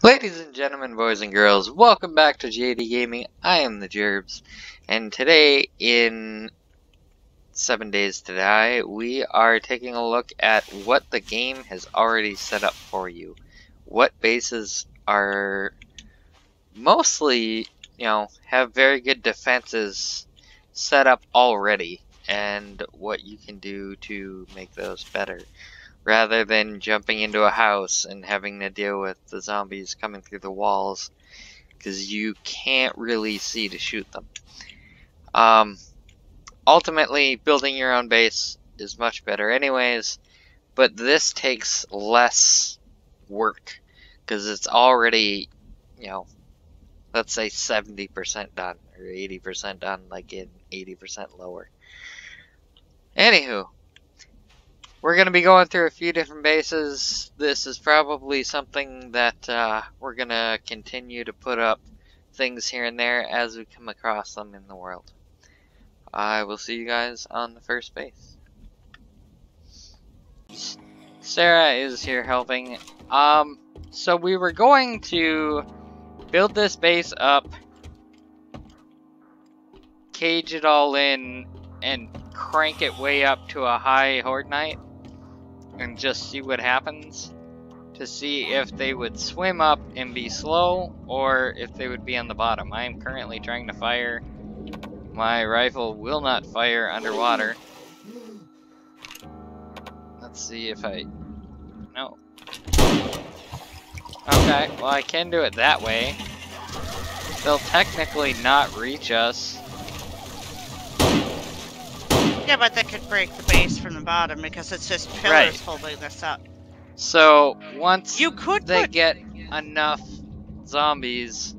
Ladies and gentlemen, boys and girls, welcome back to JD Gaming. I am the Gerbs, and today, in 7 Days to Die, we are taking a look at what the game has already set up for you. What bases are mostly, have very good defenses set up already, and what you can do to make those better, rather than jumping into a house and having to deal with the zombies coming through the walls, because you can't really see to shoot them. Ultimately, building your own base is much better anyways, but this takes less work, because it's already, let's say 70% done, or 80% done, like in 80% lower. Anywho, we're going to be going through a few different bases. This is probably something that we're going to continue to put up things here and there as we come across them in the world. I will see you guys on the first base. Sarah is here helping. So we were going to build this base up, cage it all in, and crank it way up to a high horde night and just see what happens, to see if they would swim up and be slow or if they would be on the bottom. I am currently trying to fire. My rifle will not fire underwater. Let's see if no. Okay, well I can do it that way. They'll technically not reach us. Yeah, but that could break the base from the bottom because it's just pillars holding this up. So once they get enough zombies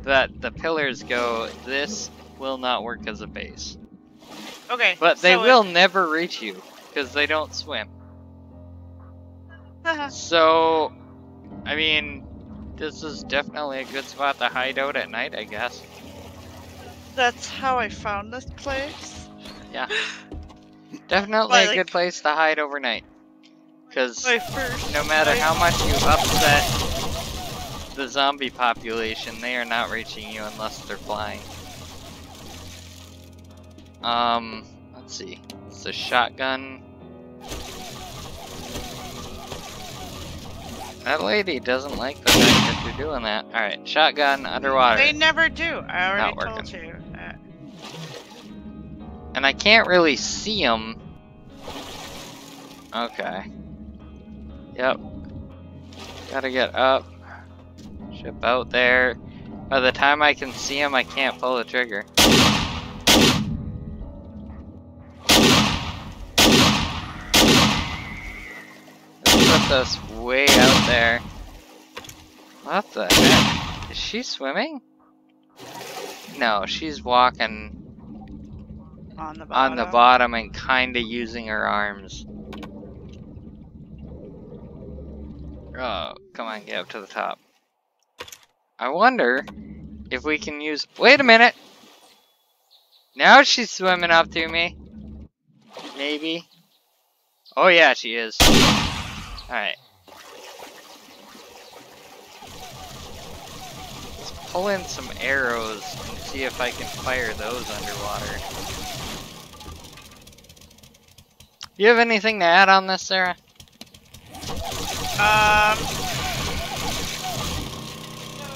that the pillars go, this will not work as a base. Okay. But they will never reach you because they don't swim. So, I mean, this is definitely a good spot to hide out at night, I guess. That's how I found this place. Yeah. Definitely a good place to hide overnight. Because no matter how much you upset the zombie population, they are not reaching you unless they're flying. Let's see. It's a shotgun. That lady doesn't like the fact that you're doing that. Alright, shotgun underwater. They never do. I already told you. And I can't really see them. Okay. Yep. Gotta get up. Ship out there. By the time I can see them, I can't pull the trigger. Let's put this way out there. What the heck? Is she swimming? No, she's walking on the bottom and kinda using her arms. Oh, come on, get up to the top. I wonder if we can use... Wait a minute! Now she's swimming up to me. Maybe. Oh yeah, she is. Alright. Let's pull in some arrows and see if I can fire those underwater. You have anything to add on this, Sarah?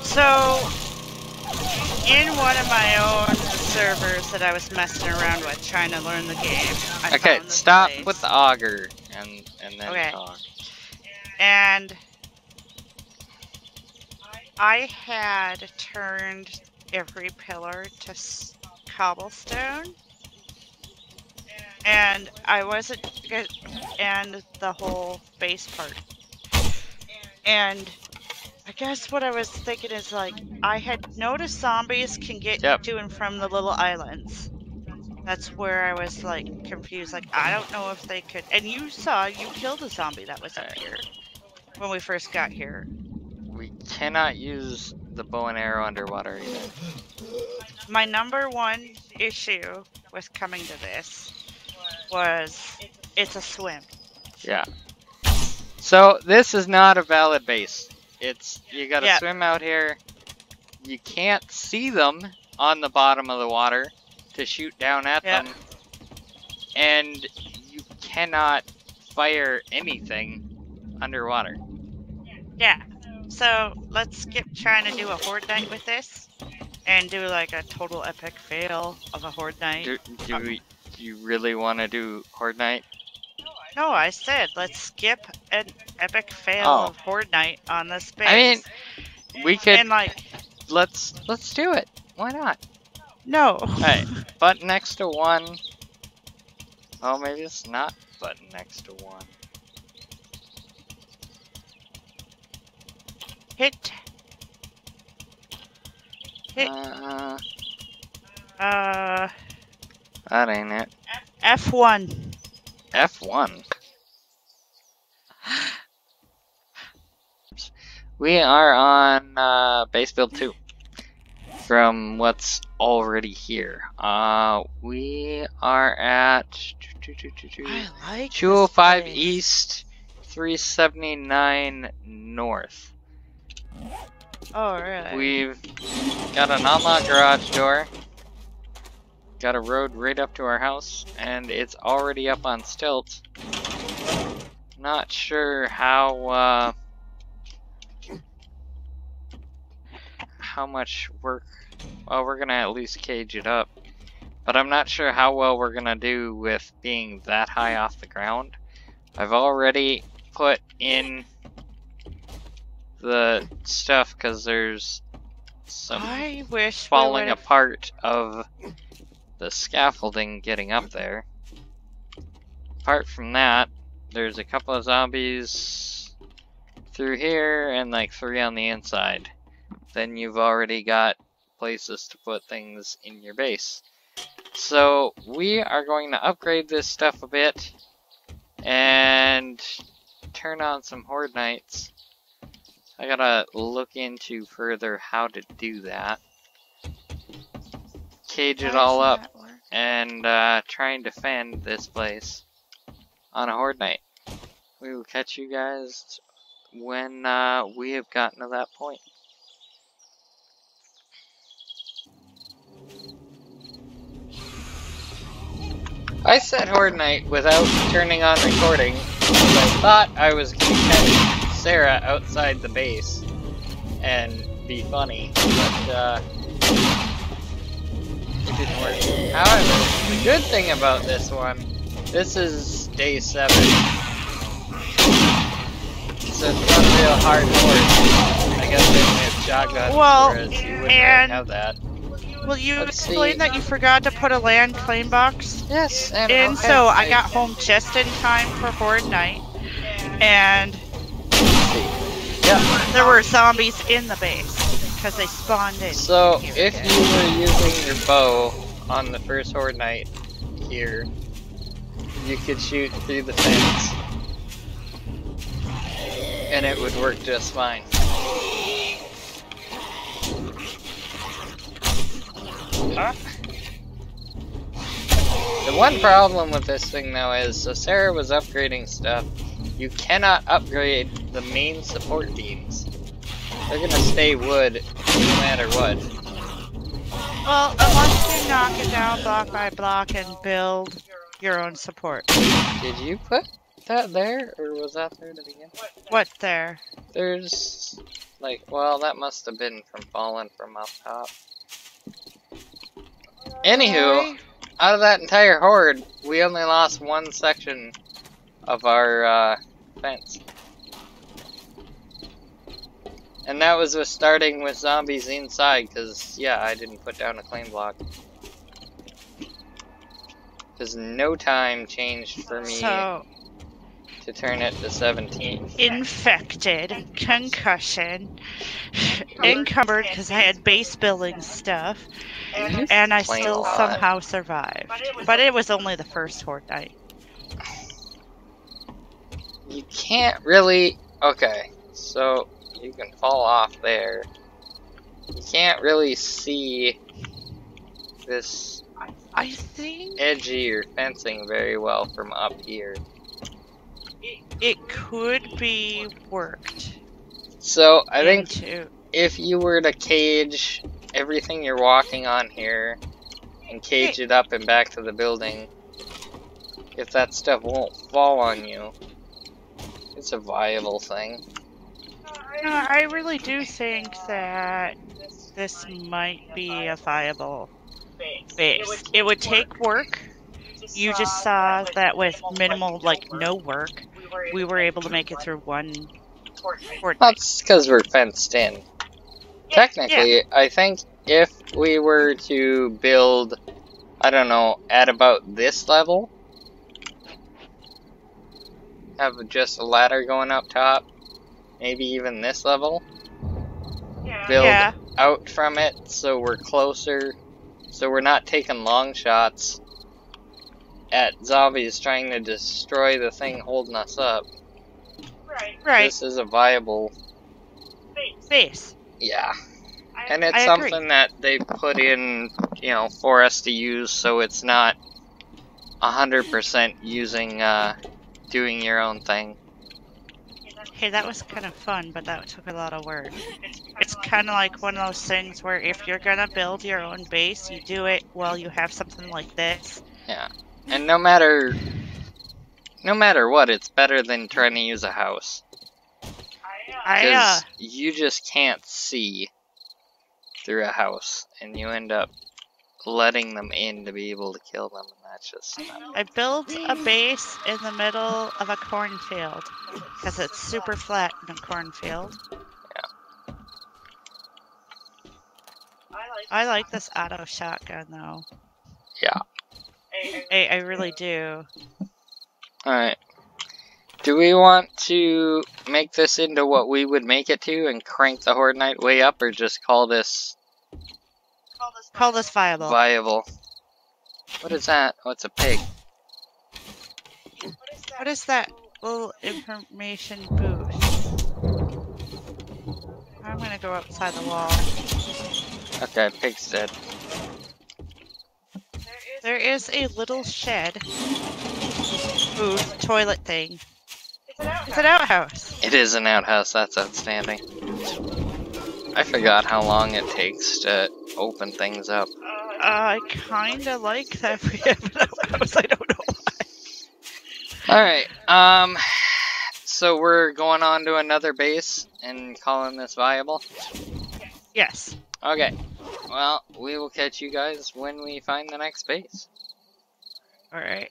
So, in one of my own servers that I was messing around with, trying to learn the game, okay, stop with the auger and then talk. And I had turned every pillar to cobblestone. And I wasn't, and the whole base part. And I guess what I was thinking is, like, I had noticed zombies can get to and from the little islands. That's where I was, like, confused. Like, I don't know if they could. And you killed a zombie that was up here when we first got here. We cannot use the bow and arrow underwater either. My number one issue with coming to this was it's a swim. Yeah. So this is not a valid base. You gotta swim out here. You can't see them on the bottom of the water to shoot down at them. And you cannot fire anything underwater. Yeah. So let's skip trying to do a horde night with this and do like a total epic fail of a horde night. Do you really want to do horde night? No, I said let's skip an epic fail of horde night on this base. I mean, we could. And like, let's do it. Why not? No. Alright, button next to 1. Oh, maybe it's not button next to 1. Hit. That ain't it. F1. F1. We are on base build 2. From what's already here. We are at 205 east, 379 north. Oh, really? We've got an unlocked garage door. Got a road right up to our house, and it's already up on stilts. Not sure how much work. Well, we're gonna at least cage it up, but I'm not sure how well we're gonna do with being that high off the ground. I've already put in the stuff because there's some falling apart of the scaffolding getting up there. Apart from that, there's a couple of zombies through here and like 3 on the inside. Then you've already got places to put things in your base. So we are going to upgrade this stuff a bit and turn on some horde nights. I gotta look into further how to do that. Cage it all up and try and defend this place on a horde night. We will catch you guys when we have gotten to that point. I said horde night without turning on recording because I thought I was going to catch Sarah outside the base and be funny, but it didn't work. However, the good thing about this one, this is day 7, so it's not real hard horde. I guess they only have shotguns, whereas you wouldn't really have that. Will you explain that you forgot to put a land claim box? Yes, and so I got home just in time for horde night, and there were zombies in the base because they spawned in. So if you were using your bow on the first horde night here, you could shoot through the fence, and it would work just fine. The one problem with this thing though is, so Sarah was upgrading stuff, you cannot upgrade the main support beams. They're gonna stay wood no matter what. Well, unless you knock it down block by block and build your own support. Did you put that there, or was that there to begin? What there? There's, like, well, that must have been from falling from up top. Anywho, out of that entire horde, we only lost one section of our fence. And that was starting with zombies inside, because, yeah, I didn't put down a claim block. Because no time changed for me to turn it to 17. Infected, concussion, encumbered because I had base building stuff, and I still somehow survived. But it was only the first horde night. You can't really... Okay, so you can fall off there. You can't really see this edgy or fencing very well from up here. It could be worked. So, I think if you were to cage everything you're walking on here and cage it up and back to the building, if that stuff won't fall on you, it's a viable thing. No, I really do think that this might be a viable base. It would take work. You just saw that with minimal, like, no work, we were able to make it through one fortnight. That's because we're fenced in. Technically, I think if we were to build, I don't know, at about this level, have just a ladder going up top, maybe even this level, build out from it so we're closer, so we're not taking long shots at zombies trying to destroy the thing holding us up. Right. This is a viable base. Yeah. And it's something that they put in, you know, for us to use, so it's not 100% using, doing your own thing. Hey, that was kind of fun, but that took a lot of work. It's kind of like one of those things where if you're gonna build your own base, you do it while you have something like this. Yeah. And no matter what, it's better than trying to use a house. Because you just can't see through a house, and you end up letting them in to be able to kill them, and that's just I built a base in the middle of a cornfield, because it's super flat in a cornfield. Yeah. I like this auto shotgun, though. Yeah. I really do. Alright. Do we want to make this into what we would make it to and crank the Horde Night way up, or just call this viable? Viable. What is that? Oh, it's a pig. What is that little information booth? I'm gonna go outside the wall. Okay, pig's dead. There is a little shed booth toilet thing. It's an outhouse. It is an outhouse, that's outstanding. I forgot how long it takes to open things up. I kinda like that we have an outhouse, I don't know why. Alright, so we're going on to another base and calling this viable? Yes. Okay, well, we will catch you guys when we find the next base. Alright.